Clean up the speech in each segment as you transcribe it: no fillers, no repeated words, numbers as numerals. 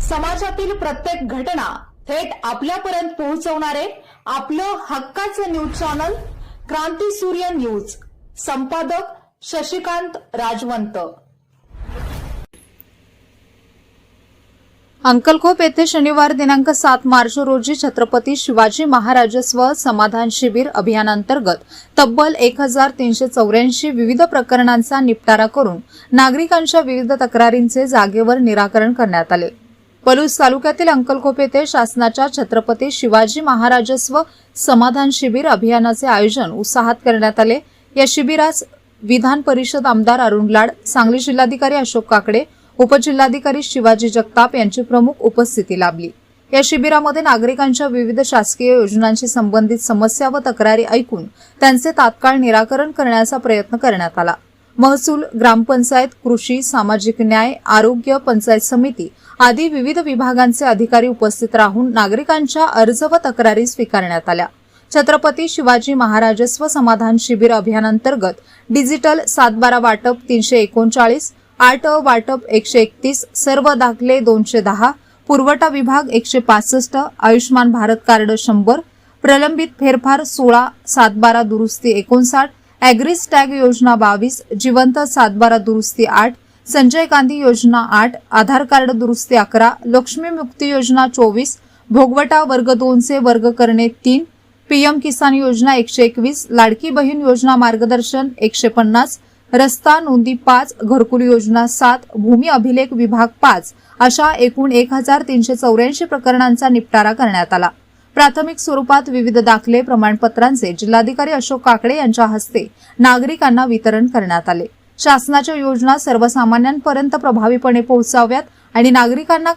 समाजातील प्रत्येक घटना थेट आपल्यापर्यंत पोहोचवणारे आपलं हक्काचं न्यूज चॅनल क्रांती सूर्य न्यूज। संपादक शशिकांत राजवंत। अंकलखोप येथे शनिवार दिनांक 7 मार्च रोजी छत्रपती शिवाजी महाराजस्व समाधान शिबिर अभियानांतर्गत तब्बल 1384 विविध प्रकरणांचा निपटारा करून नागरिकांच्या विविध तक्रारींचे जागेवर निराकरण करण्यात आले। पलूस तालुक्यातील अंकलखोप येथे शासनाच्या छत्रपती शिवाजी महाराजस्व समाधान शिबिर अभियानाचे आयोजन उत्साहात करण्यात आले। या शिबिरास विधान परिषद आमदार अरुण लाड, सांगली जिल्हाधिकारी अशोक काकडे, उपजिल्हाधिकारी शिवाजी जगताप यांची प्रमुख उपस्थिती लाभली। या शिबिरामध्ये नागरिकांच्या विविध शासकीय योजनांशी संबंधित समस्या व तक्रारी ऐकून त्यांचे तात्काळ निराकरण करण्याचा प्रयत्न करण्यात आला। महसूल, ग्रामपंचायत, कृषी, सामाजिक न्याय, आरोग्य, पंचायत समिती आदी विविध विभागांचे अधिकारी उपस्थित राहून नागरिकांच्या अर्ज व तक्रारी स्वीकारण्यात आल्या। छत्रपती शिवाजी महाराजस्व समाधान शिबिर अभियानांतर्गत डिजिटल 7/12 वाटप 339, 8 वाटप 131, सर्व दाखले 210, पुरवठा विभाग 165, आयुष्मान भारत कार्ड 100, प्रलंबित फेरफार 16, 7/12 दुरुस्ती 59, ॲग्रीज टॅग योजना 22, जिवंत 7/12 दुरुस्ती 8, संजय गांधी योजना 8, आधार कार्ड दुरुस्ती 11, लक्ष्मी मुक्ती योजना 24, भोगवटा वर्ग 2 चे वर्ग करणे 3, पीएम किसान योजना 121, लाडकी बहीण योजना मार्गदर्शन 150, रस्ता नोंदी 5, घरकुल योजना 7, भूमी अभिलेख विभाग 5 अशा एकूण 1384 प्रकरणांचा निपटारा करण्यात आला। प्राथमिक स्वरूपात विविध दाखले, प्रमाणपत्रांचे जिल्हाधिकारी अशोक काकडे यांच्या हस्ते नागरिकांना वितरण करण्यात आले। शासनाच्या योजना सर्वसामान्यांपर्यंत प्रभावीपणे पोहोचाव्यात आणि नागरिकांना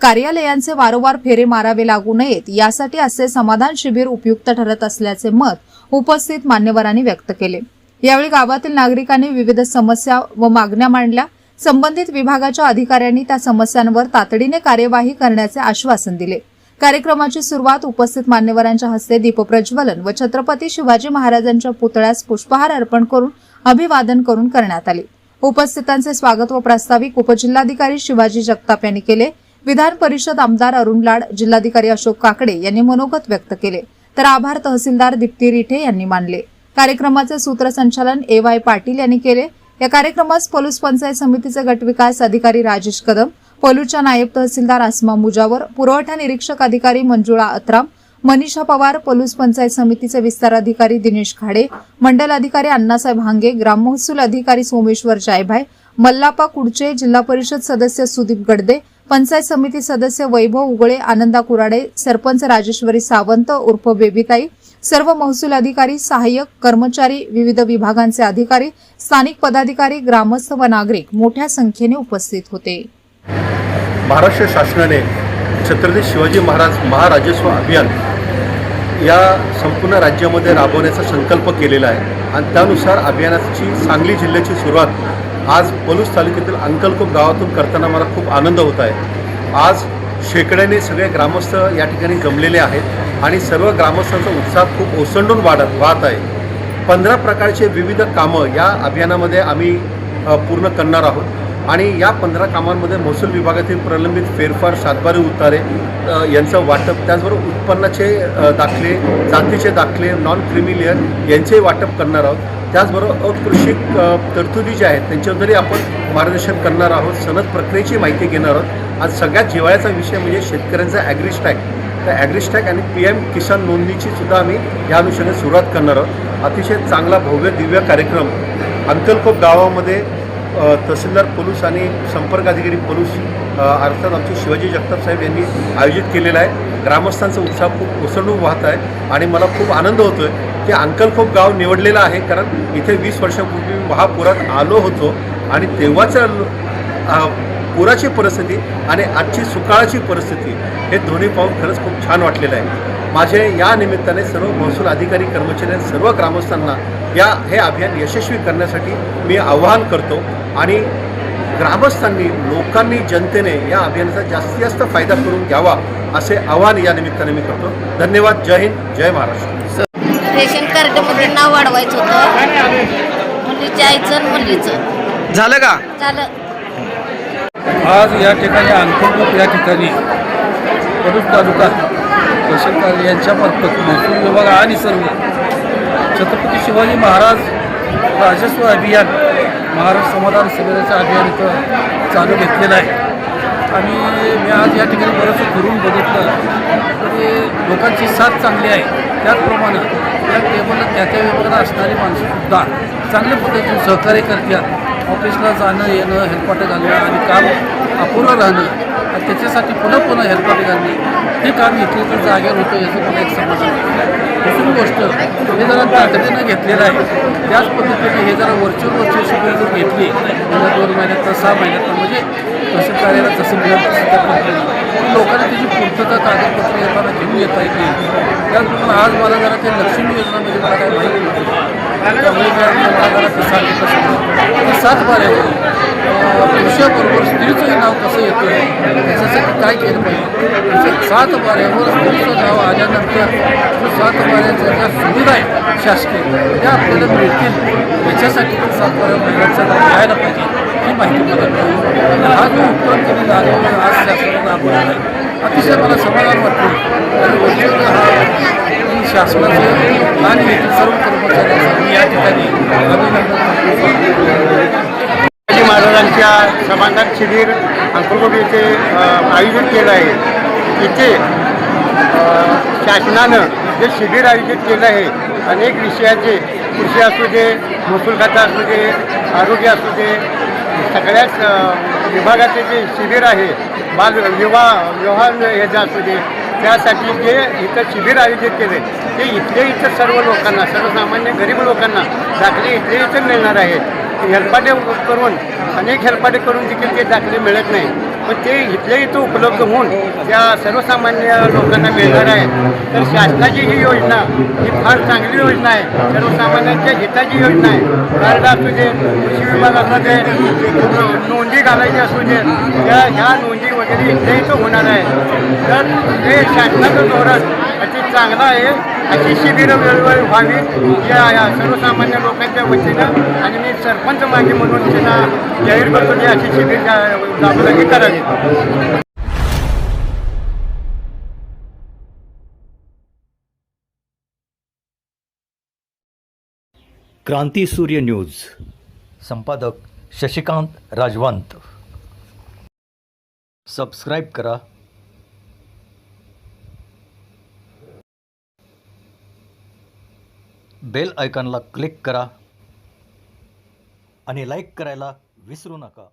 कार्यालयांचे वारंवार फेरे मारावे लागू नयेत यासाठी असे समाधान शिबिर उपयुक्त ठरत असल्याचे मत उपस्थित मान्यवरांनी व्यक्त केले। यावेळी गावातील नागरिकांनी विविध समस्या व मागण्या मांडल्या। संबंधित विभागाच्या अधिकाऱ्यांनी त्या समस्यांवर तातडीने कार्यवाही करण्याचे आश्वासन दिले। कार्यक्रमाची सुरुवात उपस्थित मान्यवरांच्या हस्ते दीपप्रज्वलन व छत्रपती शिवाजी महाराजांच्या पुतळ्यास पुष्पहार अर्पण करून अभिवादन करून करण्यात आले। उपस्थितांचे स्वागत व प्रास्ताविक उपजिल्हाधिकारी शिवाजी जगताप यांनी केले। विधान परिषद आमदार अरुण लाड, जिल्हाधिकारी अशोक काकडे यांनी मनोगत व्यक्त केले, तर आभार तहसीलदार दीप्ती रिठे यांनी मानले। कार्यक्रमाचे सूत्रसंचालन AY पाटील यांनी केले। या कार्यक्रमास पलूस पंचायत समितीचे गटविकास अधिकारी राजेश कदम, पलूसच्या नायब तहसीलदार आसमा मुजावर, पुरवठा निरीक्षक अधिकारी मंजुळा अत्राम, मनीषा पवार, पलूस पंचायत समितीचे विस्तार अधिकारी दिनेश खाडे, मंडल अधिकारी अण्णासाहेब हांगे, ग्राम महसूल अधिकारी सोमेश्वर जायभाई, मल्लापा कुडचे, जिल्हा परिषद सदस्य सुदीप गडदे, पंचायत समिती सदस्य वैभव उगळे, आनंदा कुराडे, सरपंच राजेश्वरी सावंत उर्फ बेबीताई, सर्व महसूल अधिकारी, सहाय्यक कर्मचारी, विविध विभागांचे अधिकारी, स्थानिक पदाधिकारी, ग्रामस्थ व नागरिक मोठ्या संख्येने उपस्थित होते। महाराष्ट्र शासनाने छत्रपती शिवाजी महाराजस्व अभियान या संपूर्ण राज्यामध्ये राबवण्याचा संकल्प केलेला आहे आणि त्यानुसार अभियानाची सांगली जिल्ह्याची सुरुवात आज पलूस तालुक्यातील अंकलखोप गावातून करताना मला खूप आनंद होत आहे। आज शेकड्याने सगळे ग्रामस्थ या ठिकाणी जमलेले आहेत आणि सर्व ग्रामस्थांचा उत्साह खूप ओसंडून वाहत आहे। 15 प्रकारचे विविध कामं या अभियानामध्ये आम्ही पूर्ण करणार आहोत आणि या 15 कामांमध्ये महसूल विभागातील प्रलंबित फेरफार, 7/12 उतारे यांचं वाटप, त्याचबरोबर उत्पन्नाचे दाखले, जातीचे दाखले, नॉन क्रिमिलियन यांचे वाटप करणार आहोत। त्याचबरोबर अकृषिक तरतुदी ज्या आहेत त्यांच्यावरही आपण मार्गदर्शन करणार आहोत। सनद प्रक्रियेची माहिती घेणार आहोत। आज सगळ्यात जिव्हाळ्याचा विषय म्हणजे शेतकऱ्यांचा ॲग्रीज टॅग, त्या ॲग्रीज टॅग आणि PM किसान नोंदणीची सुद्धा आम्ही या अनुषंगाने सुरुवात करणार आहोत। अतिशय चांगला भव्य दिव्य कार्यक्रम अंकलखोप गावामध्ये तहसीलदार पलूस आणि संपर्क अधिकारी पलूस अर्थात आमचे शिवाजी जगताप साहेब यांनी आयोजित केलेला आहे। ग्रामस्थांचा उत्साह खूप ओसंडून वाहत आहे आणि मला खूप आनंद होतो आहे की अंकलखोप गाव निवडलेलं आहे, कारण इथे 20 वर्षापूर्वी महापुरात आलो होतो आणि तेव्हाच्या पुराची परिस्थिती आणि आजची सुकाळाची परिस्थिती हे दोन्ही पाहून खरंच खूप छान वाटलेलं आहे। माझे या निमित्ताने सर्व महसूल अधिकारी, कर्मचारी, सर्व ग्रामस्थांना हे अभियान यशस्वी करण्यासाठी मी आवाहन करतो आणि ग्रामस्थांनी, लोकांनी, जनतेने या अभियानाचा जास्तीत जास्त फायदा करून घ्यावा असे आवाहन या निमित्ताने मी करतो। धन्यवाद। जय हिंद, जय महाराष्ट्र। रेशन कार्डमध्ये नाव वाढवायचं होतं, मुलीच्या आईचं मुलीचं झालं का? झालं। आज या ठिकाणी अंतर्गत या ठिकाणी पलूस तालुका तहसीलदार यांच्यामार्फत महसूल विभाग आणि सर्व छत्रपती शिवाजी महाराज राजस्व अभियान महाराज समाधान सभेचं अभियान इथं चालू घेतलेलं आहे. आणि मी आज या ठिकाणी बरंचसं फिरून बघितलं तरी लोकांची साथ चांगली आहे. त्याचप्रमाणे या टेबलला त्या विभागात असणारी माणसंसुद्धा चांगल्या पद्धतीने सहकार्य करतात. ऑफिसला जाणं येणं हेल्पाटे घालणं आणि काम अपुरं राहणं आणि त्याच्यासाठी पुन्हा पुन्हा हेल्पाटे घालणे हे काम इथे तर जागेवर होतं याचं पण एक समाधान आहे. दुसरी गोष्ट हे जरा तातडीनं घेतलेलं आहे. त्याच पद्धतीने हे जरा वर्चुअल शिबिर जर घेतली म्हणजे 2 महिन्यात 6 महिन्यात म्हणजे तसं कार्याला जसं मिळेल तसं त्या पद्धतीने लोकांना त्याची पूर्तता कागदपत्र येताना घेऊन येता येते. त्याचप्रमाणे आज मला जरा ते लक्ष्मी योजनामध्ये मला काय माहिती नव्हती. त्यामुळे मला जरा ते सांगितलं 7 बाऱ्यावर पुरुषाबरोबर स्त्रीचं नाव कसं येतं त्याच्यासाठी काय केलं पाहिजे. त्याच्या 7 बाऱ्यावर स्त्रीचं नाव आल्यानंतर 7 बाऱ्याच्या ज्या सुविधा आहेत शासकीय त्या आपल्याला मिळतील याच्यासाठी पण 7 बाऱ्या महिलांचं नाव घ्यायला पाहिजे ही माहिती मला मिळाली. आणि हा जो उपक्रम त्यांनी राबवला आज शासनानं राबवलेला आहे अतिशय मला समाधान वाटतं. आणि वरचेवर हा शासनाचं आणि येथील सर्व कर्मचाऱ्यांचं मी या ठिकाणी अभिनंदन करतो. शिवाजी महाराजांच्या समाधान शिबिर अंकुरकोट येथे आयोजित केलं आहे. इथे शासनानं जे शिबिर आयोजित केलं आहे अनेक विषयाचे कृषी असू दे महसूल खाता असू दे आरोग्य असू दे सगळ्याच विभागाचे जे शिबिर आहे विवाह ह्याचं असू दे त्यासाठी जे इथं शिबिर आयोजित केले ते इथं सर्व लोकांना सर्वसामान्य गरीब लोकांना दाखले इथं मिळणार आहेत. हेलपाटे करून अनेक हेलपाटे करून देखील ते दाखले मिळत नाही पण ते इथं उपलब्ध होऊन त्या सर्वसामान्य लोकांना मिळणार आहे. तर शासनाची ही योजना ही फार चांगली योजना आहे. सर्वसामान्यांच्या हिताची योजना आहे. कार्ड असू दे कृषी विभागामध्ये नोंदी घालायची असू दे ह्या नोंदी वगैरे इथं होणार आहे. तर हे शासनाचं धोरण अति चांगलं आहे. अशी शिबिरं वेळोवेळी व्हावी या सर्वसामान्य लोकांच्या वतीनं आणि मी सरपंच मागे म्हणून त्यांना जाहीर करतो की अशी शिबिर जागोजागी करावी. क्रांती सूर्य न्यूज संपादक शशिकांत राजवंत. सबस्क्राईब करा, बेल आयकॉनला क्लिक करा आणि लाईक करायला विसरू नका.